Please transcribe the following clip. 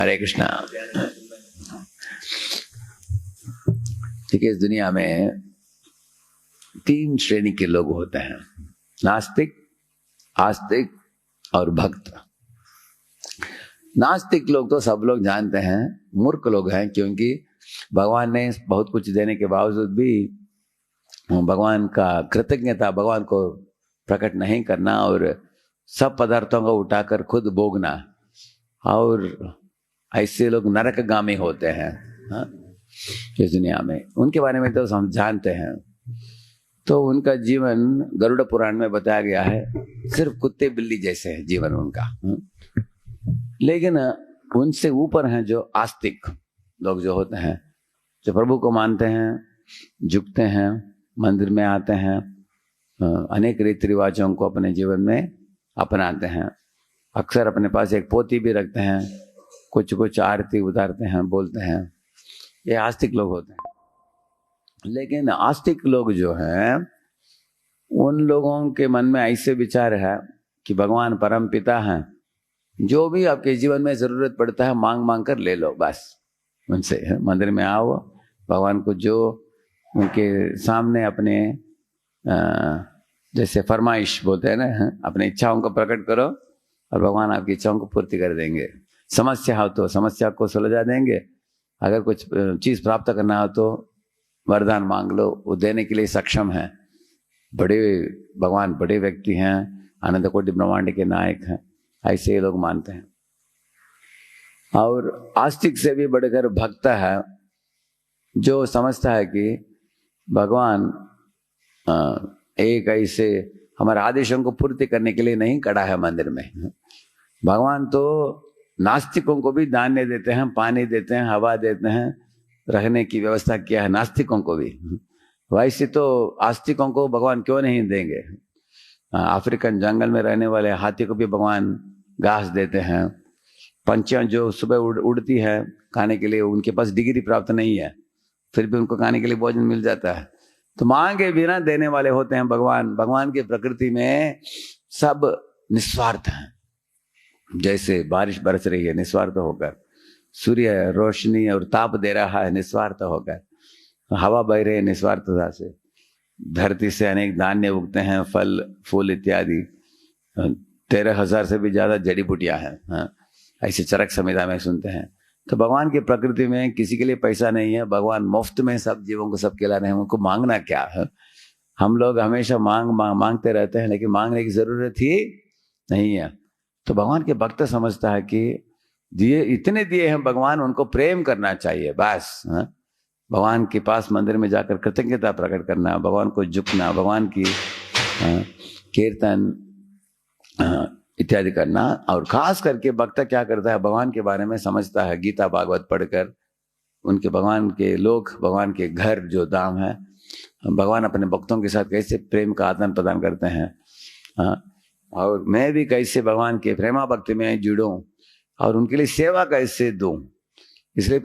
हरे कृष्णा। देखिए, इस दुनिया में 3 श्रेणी के लोग होते हैं, नास्तिक, आस्तिक और भक्त। नास्तिक लोग तो सब लोग जानते हैं, मूर्ख लोग हैं, क्योंकि भगवान ने बहुत कुछ देने के बावजूद भी भगवान का कृतज्ञता, भगवान को प्रकट नहीं करना और सब पदार्थों को उठाकर खुद भोगना, और ऐसे लोग नरकगामी होते हैं। हाँ, इस दुनिया में उनके बारे में तो हम जानते हैं। तो उनका जीवन गरुड़ पुराण में बताया गया है, सिर्फ कुत्ते बिल्ली जैसे है जीवन उनका। लेकिन उनसे ऊपर हैं जो आस्तिक लोग जो होते हैं, जो प्रभु को मानते हैं, झुकते हैं, मंदिर में आते हैं, अनेक रीति रिवाजों को अपने जीवन में अपनाते हैं, अक्सर अपने पास एक पोथी भी रखते हैं, कुछ कुछ आरती उतारते हैं, बोलते हैं। ये आस्तिक लोग होते हैं। लेकिन आस्तिक लोग जो हैं, उन लोगों के मन में ऐसे विचार है कि भगवान परम पिता हैं, जो भी आपके जीवन में जरूरत पड़ता है मांग मांग कर ले लो, बस उनसे मंदिर में आओ, भगवान को जो उनके सामने अपने जैसे फरमाइश बोलते हैं ना, अपने इच्छाओं को प्रकट करो और भगवान आपकी इच्छाओं को पूर्ति कर देंगे। समस्या हो तो समस्या को सुलझा देंगे, अगर कुछ चीज प्राप्त करना हो तो वरदान मांग लो, वो देने के लिए सक्षम है। बड़े भगवान बड़े व्यक्ति हैं, आनंद कोटि ब्रह्मांड के नायक हैं, ऐसे ये लोग मानते हैं। और आस्तिक से भी बढ़कर भक्त है, जो समझता है कि भगवान एक ऐसे हमारे आदेशों को पूर्ति करने के लिए नहीं खड़ा है मंदिर में। भगवान तो नास्तिकों को भी दाने देते हैं, पानी देते हैं, हवा देते हैं, रहने की व्यवस्था किया है नास्तिकों को भी। वैसे तो आस्तिकों को भगवान क्यों नहीं देंगे? अफ्रीकन जंगल में रहने वाले हाथी को भी भगवान घास देते हैं। पंछियां जो सुबह उड़ती है खाने के लिए, उनके पास डिग्री प्राप्त नहीं है, फिर भी उनको खाने के लिए भोजन मिल जाता है। तो मांगे बिना देने वाले होते हैं भगवान। भगवान की प्रकृति में सब निस्वार्थ हैं। जैसे बारिश बरस रही है निस्वार्थ होकर, सूर्य रोशनी और ताप दे रहा है निस्वार्थ होकर, हवा बह रही है निस्वार्थता से, धरती से अनेक धान्य उगते हैं, फल फूल इत्यादि, 13,000 से भी ज्यादा जड़ी बूटियां हैं। ऐसे चरक संहिता में सुनते हैं। तो भगवान की प्रकृति में किसी के लिए पैसा नहीं है, भगवान मुफ्त में सब जीवों को सब खिला रहे हैं, उनको मांगना क्या है? हम लोग हमेशा मांगते रहते हैं, लेकिन मांगने की जरूरत ही नहीं है। तो भगवान के भक्त समझता है कि दिए इतने दिए हैं भगवान, उनको प्रेम करना चाहिए बस। भगवान के पास मंदिर में जाकर कृतज्ञता प्रकट करना, भगवान को झुकना, भगवान की कीर्तन इत्यादि करना। और खास करके भक्त क्या करता है, भगवान के बारे में समझता है, गीता भागवत पढ़कर उनके भगवान के लोग, भगवान के घर जो धाम है, भगवान अपने भक्तों के साथ कैसे प्रेम का आदान प्रदान करते हैं, और मैं भी कैसे भगवान के प्रेमा भक्ति में जुड़ूं और उनके लिए सेवा कैसे दूं। इसलिए